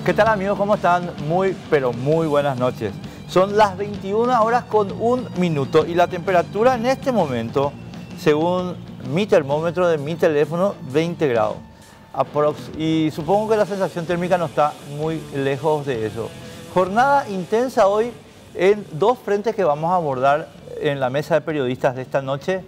¿Qué tal amigos? ¿Cómo están? Muy, pero muy buenas noches. Son las 21 horas con 1 minuto y la temperatura en este momento, según mi termómetro de mi teléfono, 20 grados. Y supongo que la sensación térmica no está muy lejos de eso. Jornada intensa hoy en dos frentes que vamos a abordar en la mesa de periodistas de esta noche.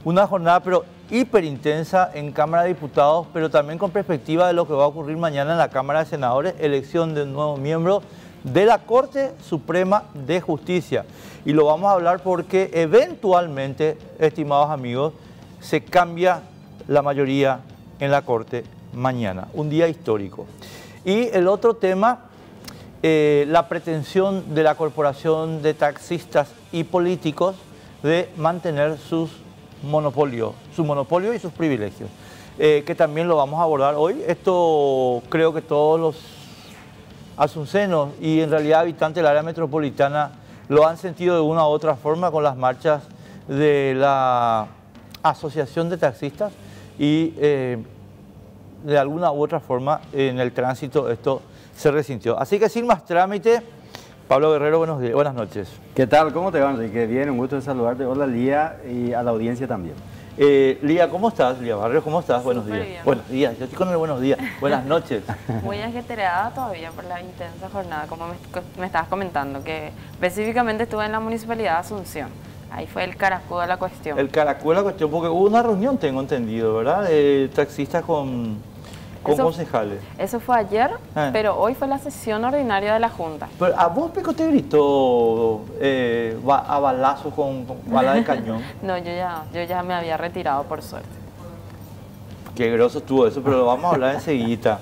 Una jornada pero hiper intensa en Cámara de Diputados, pero también con perspectiva de lo que va a ocurrir mañana en la Cámara de Senadores, elección de un nuevo miembro de la Corte Suprema de Justicia. Y lo vamos a hablar porque eventualmente, estimados amigos, se cambia la mayoría en la Corte mañana, un día histórico. Y el otro tema, la pretensión de la Corporación de Taxistas y Políticos de mantener su monopolio y sus privilegios, que también lo vamos a abordar hoy. Esto creo que todos los asuncenos y en realidad habitantes del área metropolitana lo han sentido de una u otra forma con las marchas de la Asociación de Taxistas y de alguna u otra forma en el tránsito esto se resintió. Así que sin más trámite, Pablo Guerrero, buenas noches. ¿Qué tal? ¿Cómo te va, Enrique? Bien, un gusto de saludarte. Hola, Lía, y a la audiencia también. Lía, ¿cómo estás? Lía Barrios, ¿cómo estás? Buenos días. Bien. Buenos días, yo estoy con el buenos días. Buenas noches. Muy ajetreada todavía por la intensa jornada, como me estabas comentando, que específicamente estuve en la Municipalidad de Asunción. Ahí fue el caracudo de la cuestión. El caracudo de la cuestión, porque hubo una reunión, tengo entendido, ¿verdad? Taxistas con concejales. Eso fue ayer, pero hoy fue la sesión ordinaria de la Junta. Pero a vos, Pico, te gritó a balazos con bala de cañón. No, yo ya me había retirado, por suerte. Qué groso estuvo eso, pero lo vamos a hablar enseguida.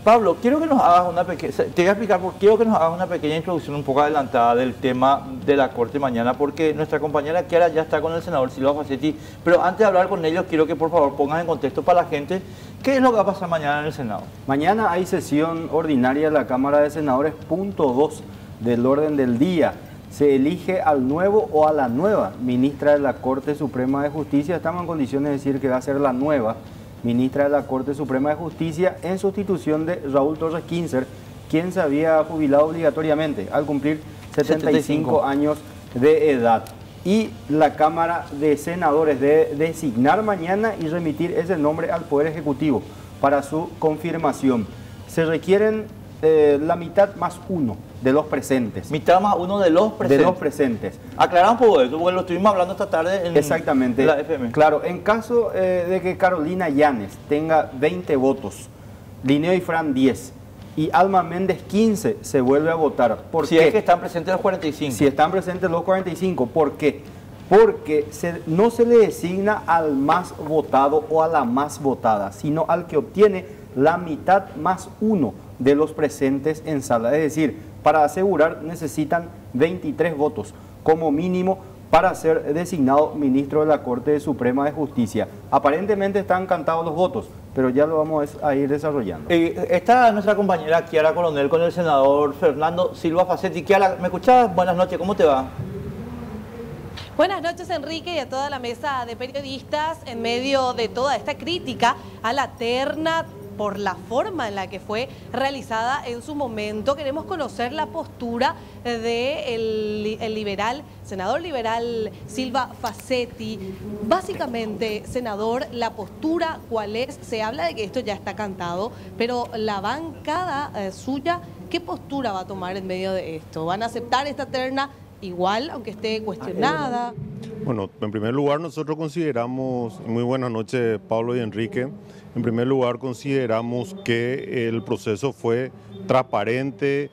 Pablo, quiero que nos hagas una pequeña, te voy a explicar porque quiero que nos hagas una pequeña introducción un poco adelantada del tema de la Corte mañana, porque nuestra compañera Kiara ya está con el senador Silva Facetti, pero antes de hablar con ellos quiero que por favor pongas en contexto para la gente qué es lo que va a pasar mañana en el Senado. Mañana hay sesión ordinaria de la Cámara de Senadores, punto 2 del orden del día. Se elige al nuevo o a la nueva ministra de la Corte Suprema de Justicia. Estamos en condiciones de decir que va a ser la nueva ministra de la Corte Suprema de Justicia en sustitución de Raúl Torres Kinzer, quien se había jubilado obligatoriamente al cumplir 75 años de edad. Y la Cámara de Senadores debe designar mañana y remitir ese nombre al Poder Ejecutivo para su confirmación. Se requieren la mitad más uno de los presentes. Mitad más uno de los presentes. De los presentes. Aclaramos un poco eso, porque lo estuvimos hablando esta tarde en Exactamente. La FM. Claro, en caso de que Carolina Llanes tenga 20 votos, Linneo y Fran 10 y Alma Méndez 15, se vuelve a votar. ¿Por qué? Si es que están presentes los 45. Si están presentes los 45, ¿por qué? Porque no se le designa al más votado o a la más votada, sino al que obtiene la mitad más uno de los presentes en sala. Es decir, para asegurar necesitan 23 votos como mínimo para ser designado ministro de la Corte Suprema de Justicia. Aparentemente están cantados los votos, pero ya lo vamos a ir desarrollando. Está nuestra compañera Kiara Coronel con el senador Fernando Silva Facetti. Kiara, ¿me escuchás? Buenas noches, ¿cómo te va? Buenas noches, Enrique, y a toda la mesa de periodistas en medio de toda esta crítica a la terna por la forma en la que fue realizada en su momento. Queremos conocer la postura del senador liberal Silva Facetti. Básicamente, senador, la postura, ¿cuál es? Se habla de que esto ya está cantado, pero la bancada suya, ¿qué postura va a tomar en medio de esto? ¿Van a aceptar esta terna igual, aunque esté cuestionada? Bueno, en primer lugar nosotros consideramos, muy buenas noches Pablo y Enrique, en primer lugar consideramos que el proceso fue transparente,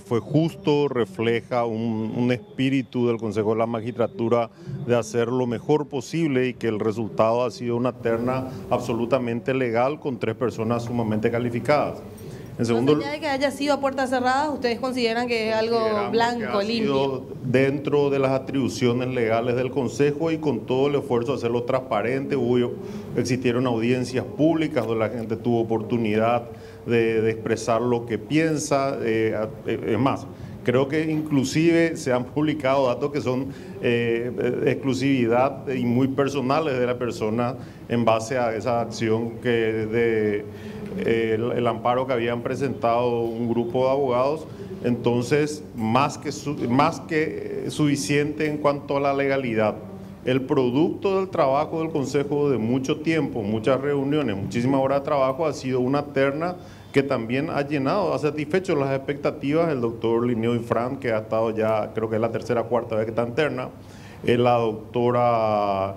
fue justo, refleja un espíritu del Consejo de la Magistratura de hacer lo mejor posible y que el resultado ha sido una terna absolutamente legal con 3 personas sumamente calificadas. En segundo, más allá de que haya sido a puertas cerradas, ¿ustedes consideran que es algo blanco, limpio? Dentro de las atribuciones legales del Consejo y con todo el esfuerzo de hacerlo transparente, existieron audiencias públicas donde la gente tuvo oportunidad de expresar lo que piensa. Es más, creo que inclusive se han publicado datos que son exclusividad y muy personales de la persona en base a esa acción el amparo que habían presentado un grupo de abogados. Entonces, más que suficiente en cuanto a la legalidad. El producto del trabajo del Consejo de mucho tiempo, muchas reuniones, muchísimas horas de trabajo, ha sido una terna que también ha llenado, ha satisfecho las expectativas del doctor Linneo Ifrán, que ha estado ya, creo que es la tercera o cuarta vez que está en terna, la doctora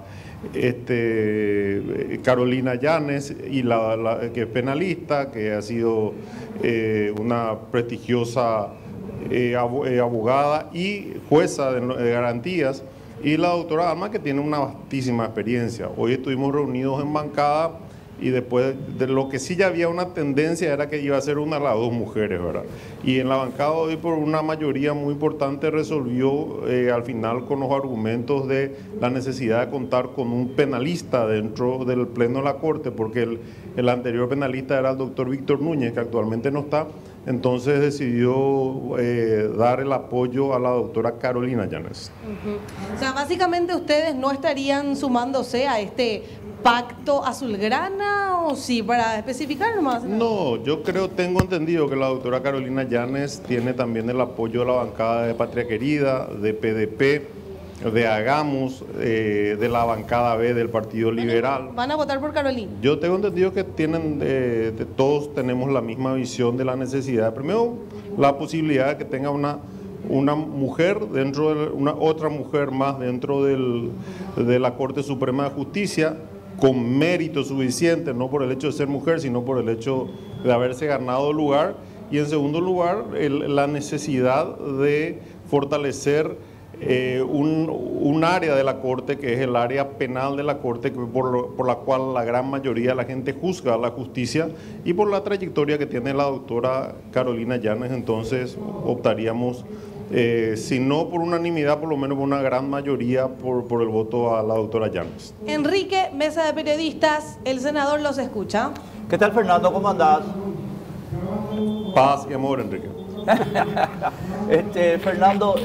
Carolina Llanes, y que es penalista, que ha sido una prestigiosa abogada y jueza de garantías, y la doctora Alma, que tiene una vastísima experiencia. Hoy estuvimos reunidos en bancada y después de lo que sí ya había una tendencia era que iba a ser una de las dos mujeres, ¿verdad? Y en la bancada hoy por una mayoría muy importante resolvió al final con los argumentos de la necesidad de contar con un penalista dentro del pleno de la Corte, porque el anterior penalista era el doctor Víctor Núñez, que actualmente no está. Entonces decidió dar el apoyo a la doctora Carolina Llanes. O sea, básicamente ustedes no estarían sumándose a este pacto azulgrana, o sí, para especificar nomás. No, yo tengo entendido que la doctora Carolina Llanes tiene también el apoyo de la bancada de Patria Querida, de PDP, de Hagamos, de la bancada B del Partido Liberal. ¿Van a votar por Carolina? Yo tengo entendido que todos tenemos la misma visión de la necesidad. Primero, la posibilidad de que tenga una mujer otra mujer más dentro de la Corte Suprema de Justicia, con mérito suficiente, no por el hecho de ser mujer, sino por el hecho de haberse ganado lugar. Y en segundo lugar, la necesidad de fortalecer un área de la Corte, que es el área penal de la Corte, por la cual la gran mayoría de la gente juzga a la justicia, y por la trayectoria que tiene la doctora Carolina Llanes. Entonces optaríamos, si no por unanimidad, por lo menos por una gran mayoría, por el voto a la doctora Llanes. Enrique, mesa de periodistas, el senador los escucha. ¿Qué tal, Fernando? ¿Cómo andás? Paz y amor, Enrique. Fernando,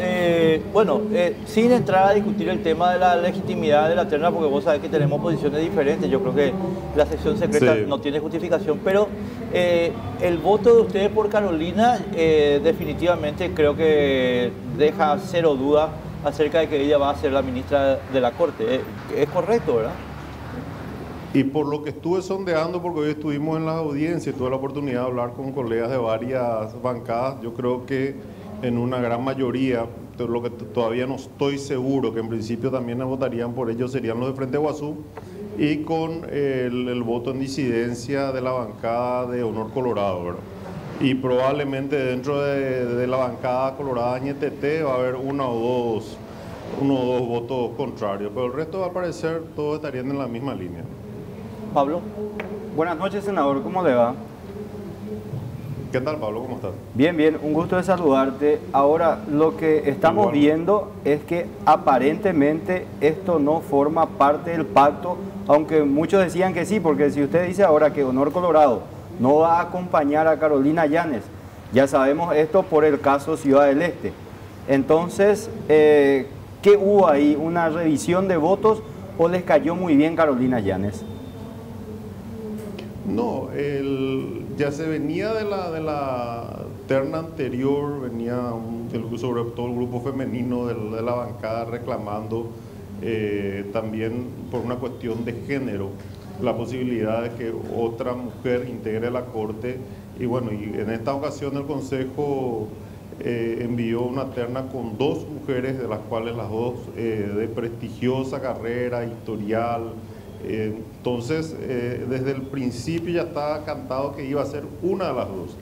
sin entrar a discutir el tema de la legitimidad de la terna, porque vos sabés que tenemos posiciones diferentes, yo creo que la sección secreta no tiene justificación, pero el voto de ustedes por Carolina definitivamente creo que deja cero duda acerca de que ella va a ser la ministra de la Corte. Es correcto, ¿verdad? Y por lo que estuve sondeando, porque hoy estuvimos en las audiencias y tuve la oportunidad de hablar con colegas de varias bancadas, yo creo que en una gran mayoría, lo que todavía no estoy seguro, que en principio también votarían por ellos, serían los de Frente Guazú, y con el voto en disidencia de la bancada de Honor Colorado, ¿verdad? Y probablemente dentro de la bancada colorada Ñetete va a haber uno o dos votos contrarios, pero el resto, al parecer, todos estarían en la misma línea. Pablo. Buenas noches, senador, ¿cómo le va? ¿Qué tal, Pablo? ¿Cómo estás? Bien, bien, un gusto de saludarte. Ahora, lo que estamos viendo es que aparentemente esto no forma parte del pacto, aunque muchos decían que sí, porque si usted dice ahora que Honor Colorado no va a acompañar a Carolina Llanes, ya sabemos esto por el caso Ciudad del Este. Entonces, ¿qué hubo ahí? ¿Una revisión de votos o les cayó muy bien Carolina Llanes? No, ya se venía de la terna anterior, venía sobre todo el grupo femenino de la bancada reclamando también por una cuestión de género la posibilidad de que otra mujer integre la Corte. Y bueno, y en esta ocasión el Consejo envió una terna con dos mujeres, de las cuales las dos de prestigiosa carrera, historial. Entonces, desde el principio ya estaba cantado que iba a ser una de las dos.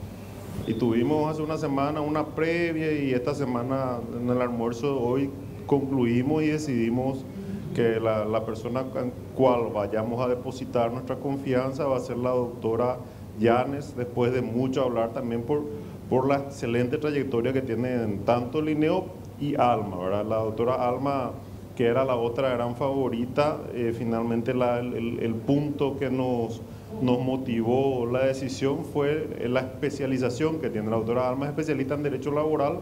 Y tuvimos hace una semana una previa, y esta semana en el almuerzo de hoy concluimos y decidimos que la persona en cual vayamos a depositar nuestra confianza va a ser la doctora Llanes, después de mucho hablar también por la excelente trayectoria que tienen tanto Linneo y Alma, ¿verdad? La doctora Alma, que era la otra gran favorita, finalmente el punto que nos motivó la decisión fue la especialización que tiene la doctora Alma, es especialista en Derecho Laboral.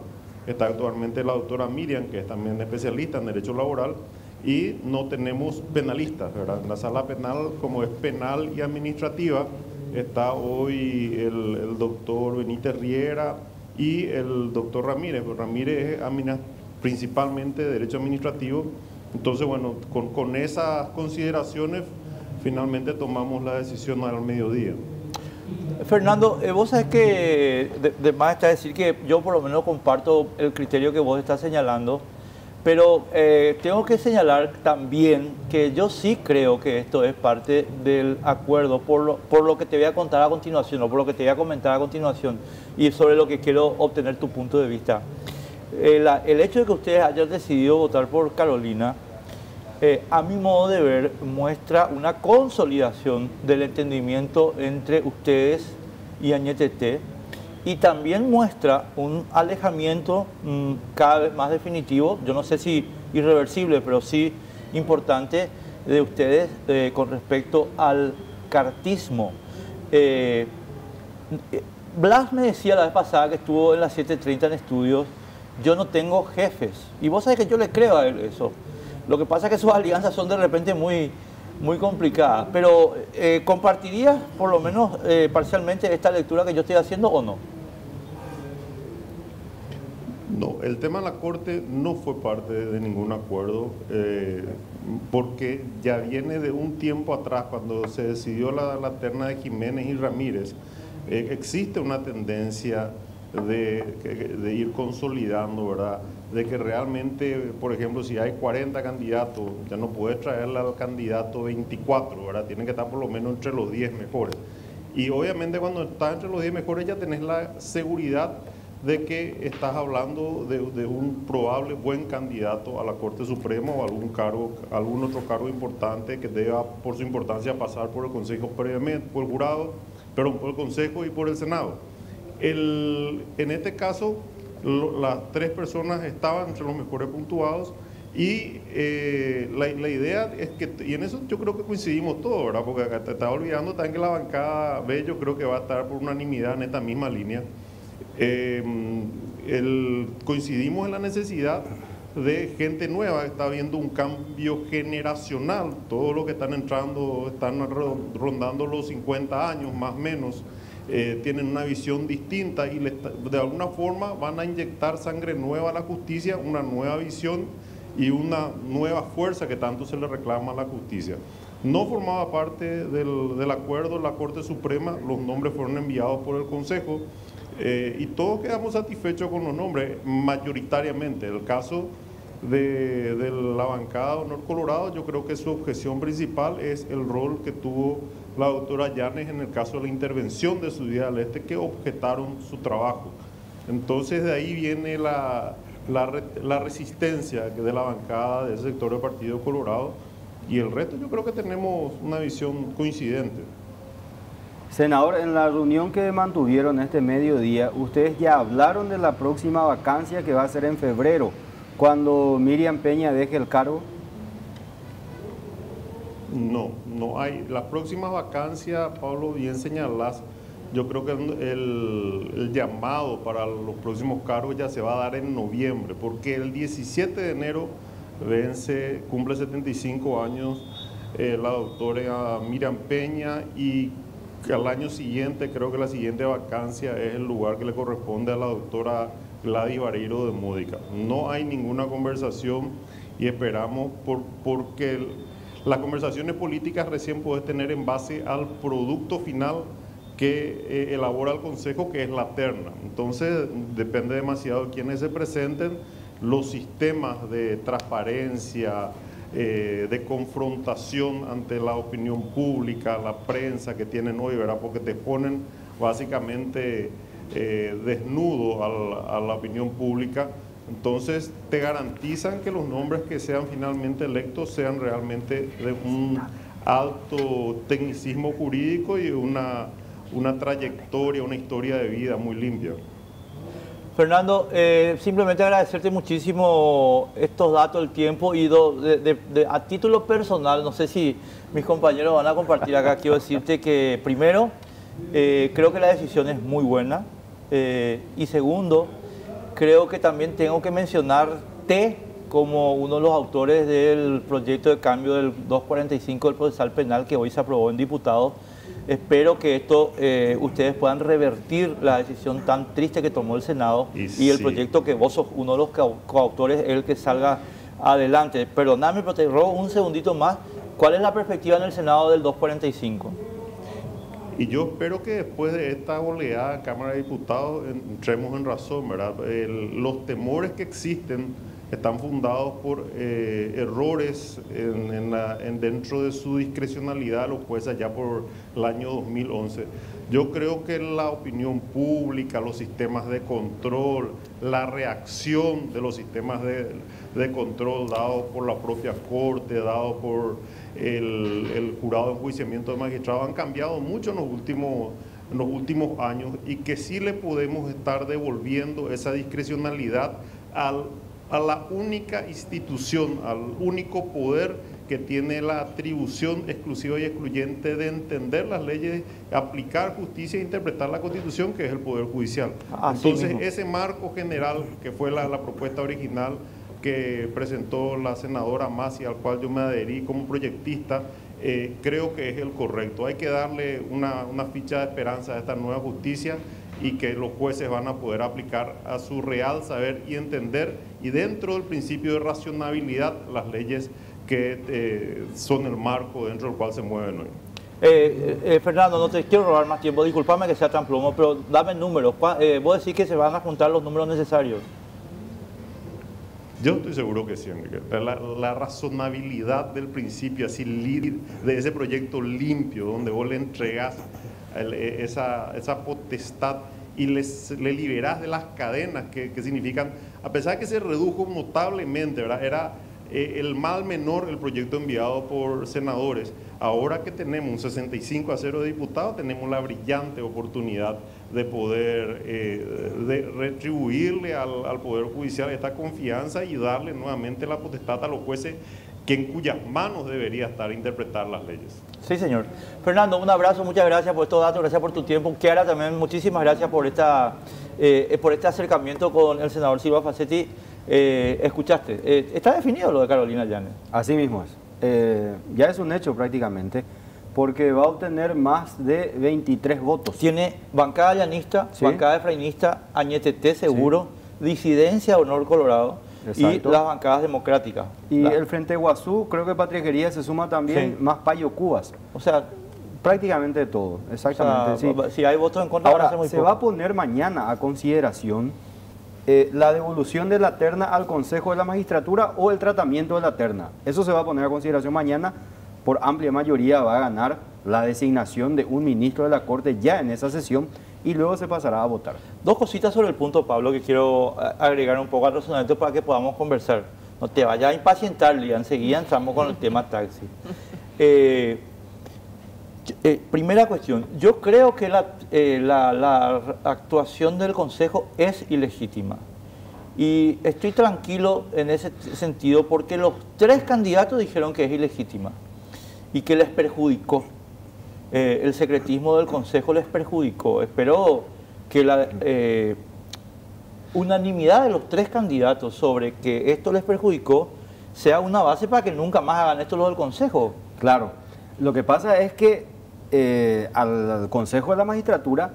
Está actualmente la doctora Miriam, que es también especialista en Derecho Laboral, y no tenemos penalistas, ¿verdad? En la sala penal, como es penal y administrativa, está hoy el doctor Benítez Riera y el doctor Ramírez. Pero Ramírez es principalmente de Derecho Administrativo. Entonces, bueno, con esas consideraciones finalmente tomamos la decisión al mediodía. Fernando, vos sabés que de más está decir que yo por lo menos comparto el criterio que vos estás señalando, pero tengo que señalar también que yo sí creo que esto es parte del acuerdo, por lo que te voy a contar a continuación, o por lo que te voy a comentar a continuación, y sobre lo que quiero obtener tu punto de vista. El hecho de que ustedes hayan decidido votar por Carolina, a mi modo de ver, muestra una consolidación del entendimiento entre ustedes y Añetete, y también muestra un alejamiento cada vez más definitivo, yo no sé si irreversible, pero sí importante, de ustedes con respecto al cartismo. Blas me decía la vez pasada que estuvo en las 7:30 en estudios, yo no tengo jefes, y vos sabés que yo le creo a él eso. Lo que pasa es que sus alianzas son de repente muy complicadas, pero ¿compartirías por lo menos parcialmente esta lectura que yo estoy haciendo o no? No, el tema de la Corte no fue parte de ningún acuerdo, porque ya viene de un tiempo atrás, cuando se decidió la terna de Jiménez y Ramírez. Existe una tendencia de ir consolidando, ¿verdad? De que realmente, por ejemplo, si hay 40 candidatos, ya no puedes traerle al candidato 24, ¿verdad? Tienen que estar por lo menos entre los 10 mejores. Y obviamente cuando estás entre los 10 mejores ya tenés la seguridad de que estás hablando de un probable buen candidato a la Corte Suprema o algún otro cargo importante que deba por su importancia pasar por el Consejo previamente, por el jurado, perdón, por el Consejo y por el Senado. En este caso, las tres personas estaban entre los mejores puntuados y la idea es que, y en eso yo creo que coincidimos todos, ¿verdad? Porque te estaba olvidando también que la bancada B yo creo que va a estar por unanimidad en esta misma línea. Coincidimos en la necesidad de gente nueva, está habiendo un cambio generacional, todos los que están entrando están rondando los 50 años más o menos. Tienen una visión distinta y de alguna forma van a inyectar sangre nueva a la justicia, una nueva visión y una nueva fuerza que tanto se le reclama a la justicia. No formaba parte del acuerdo de la Corte Suprema, los nombres fueron enviados por el Consejo y todos quedamos satisfechos con los nombres, mayoritariamente. El caso de la bancada Honor Colorado, yo creo que su objeción principal es el rol que tuvo la doctora Llanes en el caso de la intervención de Ciudad del Este, que objetaron su trabajo. Entonces de ahí viene la resistencia de la bancada del sector del Partido Colorado, y el resto yo creo que tenemos una visión coincidente. Senador, en la reunión que mantuvieron este mediodía, ustedes ya hablaron de la próxima vacancia que va a ser en febrero, cuando Miriam Peña deje el cargo. No hay. Las próximas vacancias, Pablo, bien señalás, yo creo que el llamado para los próximos cargos ya se va a dar en noviembre, porque el 17 de enero cumple 75 años la doctora Miriam Peña, y al año siguiente, creo que la siguiente vacancia es el lugar que le corresponde a la doctora Gladys Vareiro de Módica. No hay ninguna conversación y esperamos porque las conversaciones políticas recién puedes tener en base al producto final que elabora el Consejo, que es la terna. Entonces depende demasiado de quienes se presenten, los sistemas de transparencia, de confrontación ante la opinión pública, la prensa que tienen hoy, ¿verdad? Porque te ponen básicamente desnudo a la opinión pública. Entonces te garantizan que los nombres que sean finalmente electos sean realmente de un alto tecnicismo jurídico y una trayectoria, una historia de vida muy limpia. Fernando, simplemente agradecerte muchísimo estos datos, el tiempo, y a título personal, no sé si mis compañeros van a compartir acá, quiero decirte que primero, creo que la decisión es muy buena, y segundo, creo que también tengo que mencionarte como uno de los autores del proyecto de cambio del 245 del procesal penal que hoy se aprobó en diputados. Espero que esto ustedes puedan revertir la decisión tan triste que tomó el Senado y el proyecto que vos sos uno de los coautores, el que salga adelante. Perdóname, pero te robo un segundito más. ¿Cuál es la perspectiva en el Senado del 245? Y yo espero que después de esta oleada Cámara de Diputados entremos en razón, ¿verdad? Los temores que existen están fundados por errores dentro de su discrecionalidad los jueces allá por el año 2011. Yo creo que la opinión pública, los sistemas de control, la reacción de los sistemas de control dados por la propia Corte, dados por el jurado de enjuiciamiento de magistrados han cambiado mucho en los últimos años, y que sí le podemos estar devolviendo esa discrecionalidad a la única institución, al único poder que tiene la atribución exclusiva y excluyente de entender las leyes, aplicar justicia e interpretar la Constitución, que es el Poder Judicial. Entonces, ese marco general, que fue la propuesta original que presentó la senadora Massi, al cual yo me adherí como proyectista, creo que es el correcto. Hay que darle una ficha de esperanza a esta nueva justicia, y que los jueces van a poder aplicar a su real saber y entender, y dentro del principio de racionalidad, las leyes que son el marco dentro del cual se mueven hoy. Fernando, no te quiero robar más tiempo, discúlpame que sea tan plomo, pero dame números. Vos decís que se van a juntar los números necesarios. Yo estoy seguro que sí, Enrique. La razonabilidad del principio, así, de ese proyecto limpio, donde vos le entregás esa potestad y le liberás de las cadenas que significan, a pesar de que se redujo notablemente, ¿verdad? Era el mal menor el proyecto enviado por senadores. Ahora que tenemos un 65-0 de diputados, tenemos la brillante oportunidad de poder de retribuirle al Poder Judicial esta confianza y darle nuevamente la potestad a los jueces, en cuyas manos debería estar interpretar las leyes. Sí, señor. Fernando, un abrazo, muchas gracias por estos datos, gracias por tu tiempo. Kiara, también muchísimas gracias por este acercamiento con el senador Silva Facetti. Escuchaste, está definido lo de Carolina Llanes. Así mismo es. Ya es un hecho prácticamente, porque va a obtener más de 23 votos. Tiene bancada llanista, ¿sí?, bancada efrainista, Añetete seguro, sí, disidencia Honor Colorado. Exacto. Y las bancadas democráticas. Y el Frente Guazú, creo que Patriejería se suma también, sí, más Payo Cubas. O sea, prácticamente todo, exactamente. O sea, sí. Si hay votos en contra, ahora, van a ser muy se poco. va a poner mañana a consideración la devolución de la terna al Consejo de la Magistratura o el tratamiento de la terna. Eso se va a poner a consideración mañana. Por amplia mayoría va a ganar la designación de un ministro de la Corte ya en esa sesión, y luego se pasará a votar. Dos cositas sobre el punto, Pablo, que quiero agregar un poco al razonamiento para que podamos conversar. No te vayas a impacientar, Lía, enseguida entramos con el tema taxi. Primera cuestión, yo creo que la actuación del Consejo es ilegítima. Y estoy tranquilo en ese sentido porque los tres candidatos dijeron que es ilegítima y que les perjudicó. El secretismo del Consejo les perjudicó. Espero que la unanimidad de los tres candidatos sobre que esto les perjudicó sea una base para que nunca más hagan esto los del Consejo. Claro, lo que pasa es que al Consejo de la Magistratura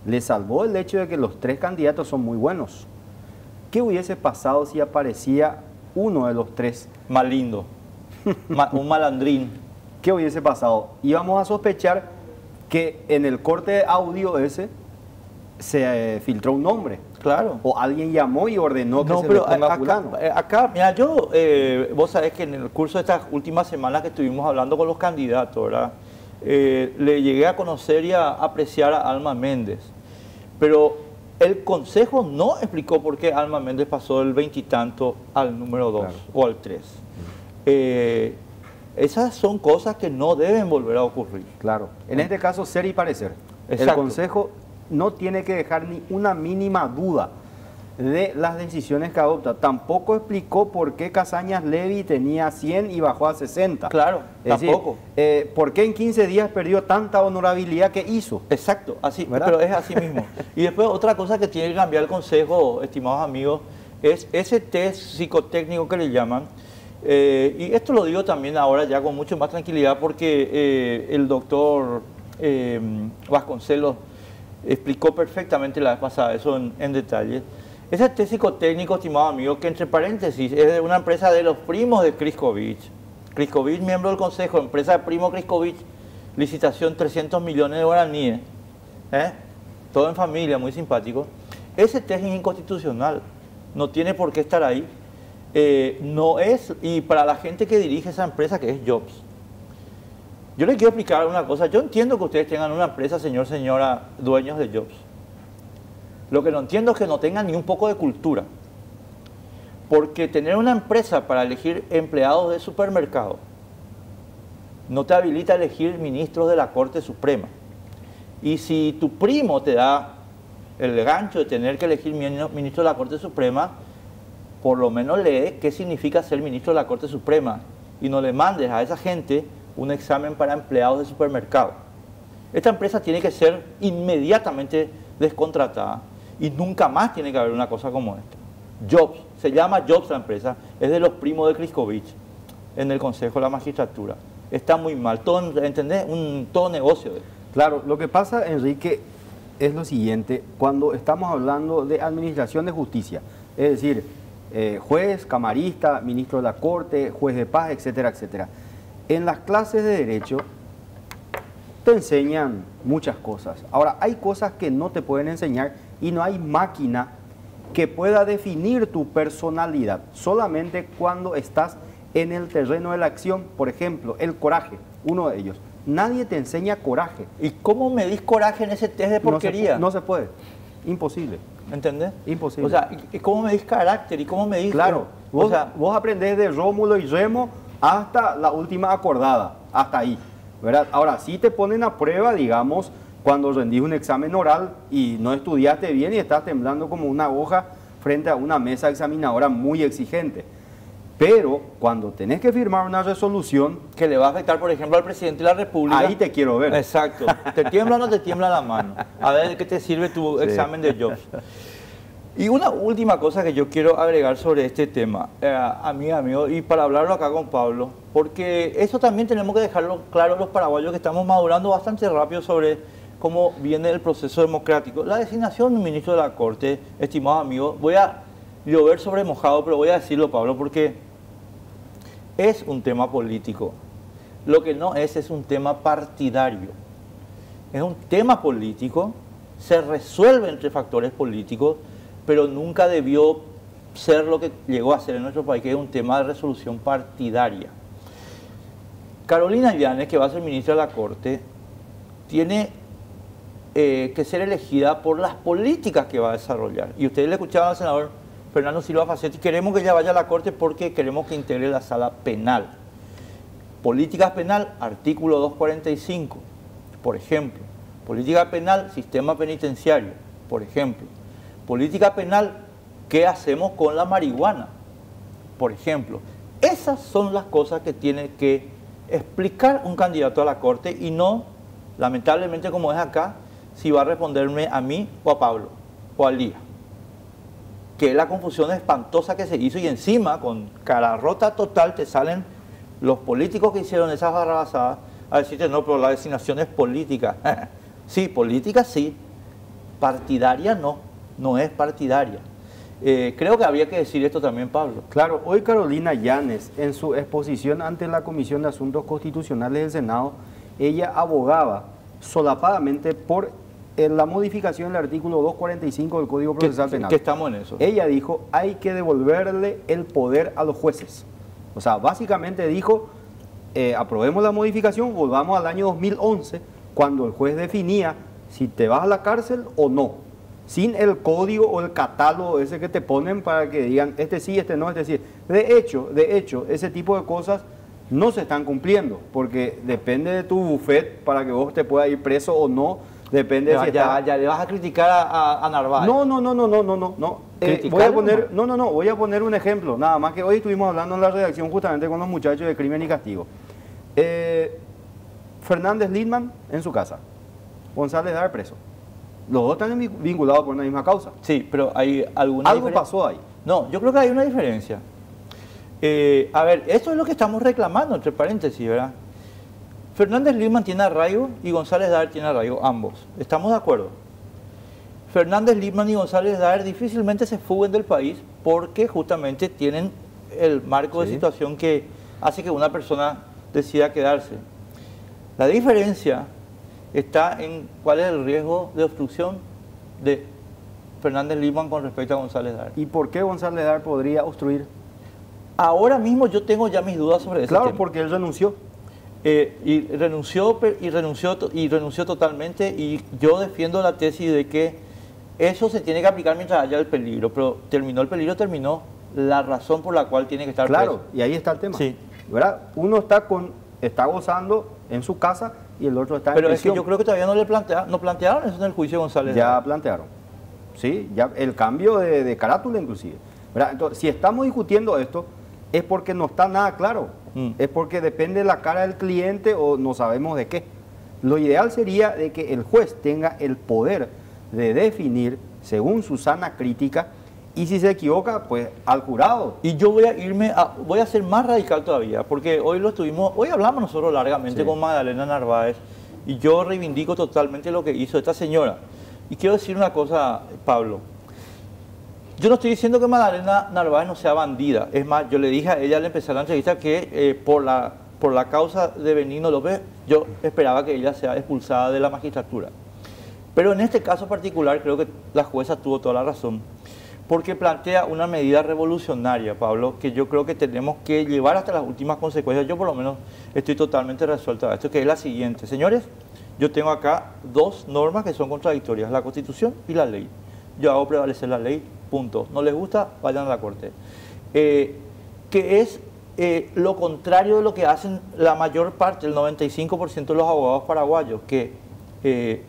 le salvó el hecho de que los tres candidatos son muy buenos. ¿Qué hubiese pasado si aparecía uno de los tres? Más lindo, un malandrín. ¿Qué hubiese pasado? Íbamos a sospechar que en el corte de audio ese se filtró un nombre. Claro. O alguien llamó y ordenó que se le ponga fulano. Acá, mira, vos sabés que en el curso de estas últimas semanas que estuvimos hablando con los candidatos, ¿verdad? Le llegué a conocer y a apreciar a Alma Méndez. Pero el Consejo no explicó por qué Alma Méndez pasó del 20 y tanto al número 2, claro, o al 3. Esas son cosas que no deben volver a ocurrir. Claro. En este caso, ser y parecer. Exacto. El Consejo no tiene que dejar ni una mínima duda de las decisiones que adopta. Tampoco explicó por qué Casañas Levy tenía 100 y bajó a 60. Claro, es tampoco. Decir, ¿por qué en 15 días perdió tanta honorabilidad que hizo? Exacto, así, ¿verdad? Pero es así mismo. Y después otra cosa que tiene que cambiar el Consejo, estimados amigos, es ese test psicotécnico que le llaman. Y esto lo digo también ahora ya con mucho más tranquilidad porque el doctor Vasconcelos explicó perfectamente la vez pasada eso en detalle. Ese test psicotécnico, estimado amigo, que entre paréntesis es de una empresa de los primos de Criscovich. Criscovich, miembro del consejo, empresa de primo Criscovich, licitación 300 millones de guaraníes. Todo en familia, muy simpático. Ese test es inconstitucional, no tiene por qué estar ahí. No es, y para la gente que dirige esa empresa, que es Jobs. Yo les quiero explicar una cosa. Yo entiendo que ustedes tengan una empresa, señor, señora, dueños de Jobs. Lo que no entiendo es que no tengan ni un poco de cultura. Porque tener una empresa para elegir empleados de supermercado no te habilita a elegir ministros de la Corte Suprema. Y si tu primo te da el gancho de tener que elegir ministro de la Corte Suprema, por lo menos lee qué significa ser ministro de la Corte Suprema y no le mandes a esa gente un examen para empleados de supermercado. Esta empresa tiene que ser inmediatamente descontratada y nunca más tiene que haber una cosa como esta. Jobs, se llama Jobs la empresa, es de los primos de Criscovich en el Consejo de la Magistratura. Está muy mal, todo, ¿entendés? Todo negocio. Claro, lo que pasa, Enrique, es lo siguiente: cuando estamos hablando de administración de justicia, es decir, juez, camarista, ministro de la Corte, juez de paz, etcétera, etcétera. En las clases de Derecho te enseñan muchas cosas. Ahora, hay cosas que no te pueden enseñar y no hay máquina que pueda definir tu personalidad. Solamente cuando estás en el terreno de la acción. Por ejemplo, el coraje, uno de ellos. Nadie te enseña coraje. ¿Y cómo medís coraje en ese test de porquería? No se puede. Imposible. ¿Entendés? Imposible. O sea, ¿y cómo medís carácter? ¿Y cómo medís...? Claro. O sea, vos aprendés de Rómulo y Remo hasta la última acordada. Hasta ahí, ¿verdad? Ahora, sí te ponen a prueba, digamos, cuando rendís un examen oral y no estudiaste bien y estás temblando como una hoja frente a una mesa examinadora muy exigente. Pero cuando tenés que firmar una resolución que le va a afectar, por ejemplo, al presidente de la República. Ahí te quiero ver. Exacto. ¿Te tiembla o no te tiembla la mano? A ver de qué te sirve tu examen de Jobs. Y una última cosa que yo quiero agregar sobre este tema, amigo, y para hablarlo acá con Pablo, porque eso también tenemos que dejarlo claro los paraguayos, que estamos madurando bastante rápido sobre cómo viene el proceso democrático. La designación de un ministro de la Corte, estimado amigo, voy a llover sobre mojado, pero voy a decirlo, Pablo, porque es un tema político. Lo que no es un tema partidario. Es un tema político, se resuelve entre factores políticos, pero nunca debió ser lo que llegó a ser en nuestro país, que es un tema de resolución partidaria. Carolina Llanes, que va a ser ministra de la Corte, tiene que ser elegida por las políticas que va a desarrollar. Y ustedes le escuchaban al senador Fernando Silva Facetti: queremos que ella vaya a la Corte porque queremos que integre la sala penal. Política penal, artículo 245, por ejemplo. Política penal, sistema penitenciario, por ejemplo. Política penal, ¿qué hacemos con la marihuana? Por ejemplo. Esas son las cosas que tiene que explicar un candidato a la Corte y no, lamentablemente como es acá, si va a responderme a mí o a Pablo o a Lía. Que es la confusión espantosa que se hizo, y encima con cara rota total te salen los políticos que hicieron esas barrabasadas a decirte: no, pero la designación es política. Sí, política sí, partidaria no es partidaria. Creo que había que decir esto también, Pablo. Claro, hoy Carolina Llanes, en su exposición ante la Comisión de Asuntos Constitucionales del Senado, ella abogaba solapadamente por la modificación del artículo 245 del Código Procesal Penal. Que estamos en eso. Ella dijo: hay que devolverle el poder a los jueces. O sea, básicamente dijo: aprobemos la modificación, volvamos al año 2011, cuando el juez definía si te vas a la cárcel o no, sin el código o el catálogo ese que te ponen para que digan este sí, este no, este sí. De hecho, ese tipo de cosas no se están cumpliendo, porque depende de tu buffet para que vos te puedas ir preso o no. Depende de si ya le vas a criticar a Narváez. No. Voy a poner un ejemplo, nada más, que hoy estuvimos hablando en la redacción justamente con los muchachos de Crimen y Castigo. Fernández Lindman en su casa, González Dar preso. Los dos están vinculados por una misma causa. Sí, pero hay alguna Algo pasó ahí. No, yo creo que hay una diferencia. A ver, esto es lo que estamos reclamando, entre paréntesis, ¿verdad? Fernández Lima tiene arraigo y González Daer tiene arraigo, ambos. ¿Estamos de acuerdo? Fernández Lima y González Daer difícilmente se fuguen del país porque justamente tienen el marco de situación que hace que una persona decida quedarse. La diferencia está en cuál es el riesgo de obstrucción de Fernández Lima con respecto a González Daer. ¿Y por qué González Daer podría obstruir? Ahora mismo yo tengo ya mis dudas sobre eso. Claro, porque él renunció. Y renunció totalmente, y yo defiendo la tesis de que eso se tiene que aplicar mientras haya el peligro, pero terminó el peligro, terminó la razón por la cual tiene que estar Claro, preso. y ahí está el tema. Sí. ¿Verdad? Uno está gozando en su casa y el otro está en Pero es prisión. que yo creo que todavía no plantearon eso en el juicio de González. Ya plantearon. Sí, ya el cambio de carátula inclusive. ¿Verdad? Entonces, si estamos discutiendo esto, es porque no está nada claro. Es porque depende de la cara del cliente o no sabemos de qué. Lo ideal sería de que el juez tenga el poder de definir según su sana crítica, y si se equivoca, pues al jurado. Y yo voy a ser más radical todavía, porque hoy hablamos nosotros largamente con Magdalena Narváez, y yo reivindico totalmente lo que hizo esta señora. Y quiero decir una cosa, Pablo. Yo no estoy diciendo que Magdalena Narváez no sea bandida. Es más, yo le dije a ella al empezar la entrevista que por la causa de Benigno López, yo esperaba que ella sea expulsada de la magistratura. Pero en este caso particular creo que la jueza tuvo toda la razón, porque plantea una medida revolucionaria, Pablo, que yo creo que tenemos que llevar hasta las últimas consecuencias. Yo por lo menos estoy totalmente resuelto a esto, que es la siguiente. Señores, yo tengo acá dos normas que son contradictorias, la Constitución y la ley. Yo hago prevalecer la ley, punto. ¿No les gusta? Vayan a la Corte. Que es lo contrario de lo que hacen la mayor parte, el 95% de los abogados paraguayos, que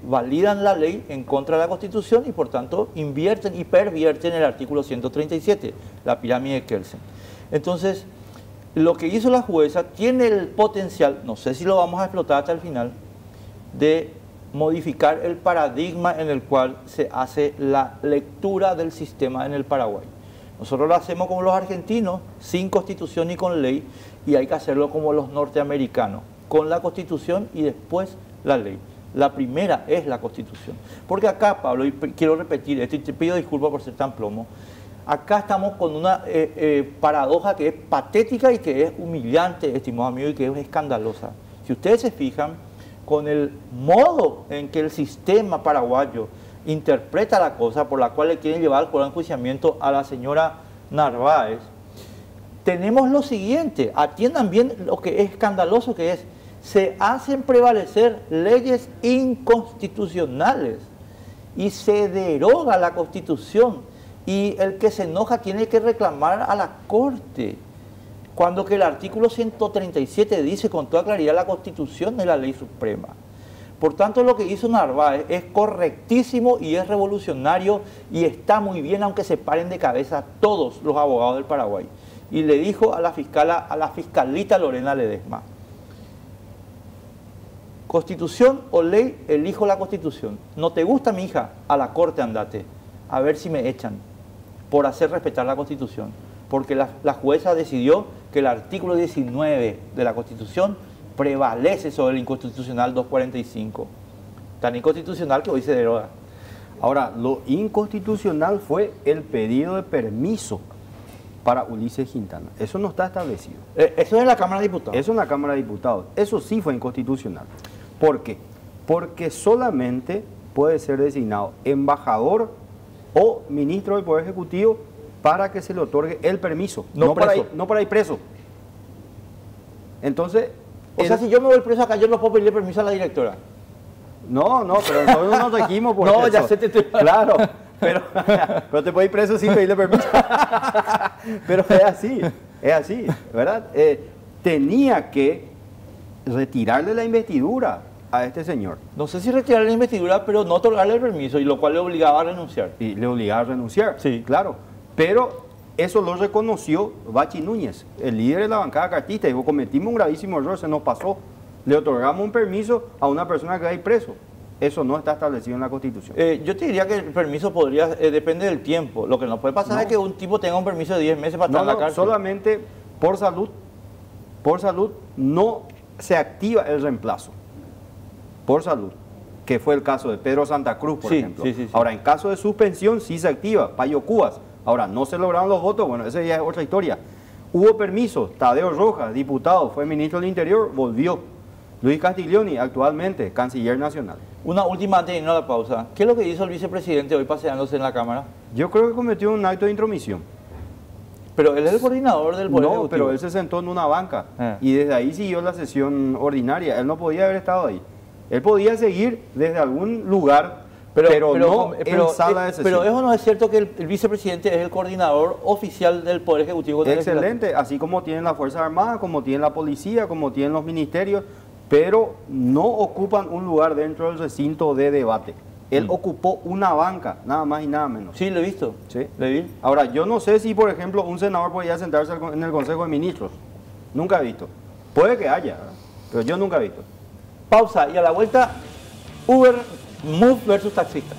validan la ley en contra de la Constitución y por tanto invierten y pervierten el artículo 137, la pirámide de Kelsen. Entonces, lo que hizo la jueza tiene el potencial, no sé si lo vamos a explotar hasta el final, de modificar el paradigma en el cual se hace la lectura del sistema en el Paraguay. Nosotros lo hacemos como los argentinos, sin Constitución ni con ley, y hay que hacerlo como los norteamericanos, con la Constitución y después la ley. La primera es la Constitución. Porque acá, Pablo, y quiero repetir esto y te pido disculpas por ser tan plomo, acá estamos con una paradoja que es patética y que es humillante, estimado amigo, y que es escandalosa. Si ustedes se fijan, con el modo en que el sistema paraguayo interpreta la cosa por la cual le quieren llevar al enjuiciamiento a la señora Narváez, tenemos lo siguiente, atiendan bien lo que es escandaloso que es, se hacen prevalecer leyes inconstitucionales y se deroga la Constitución, y el que se enoja tiene que reclamar a la Corte, cuando que el artículo 137 dice con toda claridad la Constitución es la ley suprema. Por tanto, lo que hizo Narváez es correctísimo y es revolucionario y está muy bien, aunque se paren de cabeza todos los abogados del Paraguay. Y le dijo a la fiscalita Lorena Ledesma: Constitución o ley, elijo la Constitución. ¿No te gusta, mi hija? A la Corte andate, a ver si me echan por hacer respetar la Constitución. Porque la jueza decidió que el artículo 19 de la Constitución prevalece sobre el inconstitucional 245. Tan inconstitucional que hoy se deroga. Ahora, lo inconstitucional fue el pedido de permiso para Ulises Quintana. Eso no está establecido. Eso es en la Cámara de Diputados. Eso en la Cámara de Diputados. Eso sí fue inconstitucional. ¿Por qué? Porque solamente puede ser designado embajador o ministro del Poder Ejecutivo para que se le otorgue el permiso. No para ir preso. Entonces... O sea, si yo me voy preso acá, yo no puedo pedirle permiso a la directora. No, pero nosotros nos regimos por no, eso. Ya sé, te estoy... Claro, pero te puedes ir preso sin pedirle permiso. Pero es así, ¿verdad? Tenía que retirarle la investidura a este señor. No sé si retirarle la investidura, pero no otorgarle el permiso, y lo cual le obligaba a renunciar. Y le obligaba a renunciar, sí, claro. Pero eso lo reconoció Bachi Núñez, el líder de la bancada cartista. Dijo: cometimos un gravísimo error, se nos pasó. Le otorgamos un permiso a una persona que va a ir preso. Eso no está establecido en la Constitución. Yo te diría que el permiso podría, depende del tiempo. Lo que no puede pasar es que un tipo tenga un permiso de 10 meses para estar en la cárcel. Solamente por salud no se activa el reemplazo por salud, que fue el caso de Pedro Santa Cruz, por Sí, ejemplo. sí. Ahora, en caso de suspensión, sí se activa, Payo Cubas. Ahora, no se lograron los votos, bueno, esa ya es otra historia. Hubo permisos, Tadeo Rojas, diputado, fue ministro del Interior, volvió. Luis Castiglioni, actualmente, canciller nacional. Una última antes de irnos a la pausa. ¿Qué es lo que hizo el vicepresidente hoy paseándose en la Cámara? Yo creo que cometió un acto de intromisión. Pero él es el coordinador del Poder No, Ejecutivo. pero él se sentó en una banca Ah. y desde ahí siguió la sesión ordinaria. Él no podía haber estado ahí. Él podía seguir desde algún lugar, pero no en sala de sesión. Pero eso no es cierto que el vicepresidente es el coordinador oficial del Poder Ejecutivo. Del Excelente, así como tienen las Fuerzas Armadas, como tienen la policía, como tienen los ministerios, pero no ocupan un lugar dentro del recinto de debate. Él ocupó una banca, nada más y nada menos. Sí, lo he visto. ¿Sí? ¿Le vi? Ahora, yo no sé si, por ejemplo, un senador podía sentarse en el Consejo de Ministros. Nunca he visto. Puede que haya, ¿verdad? Pero yo nunca he visto. Pausa y a la vuelta, Uber, Move versus taxista.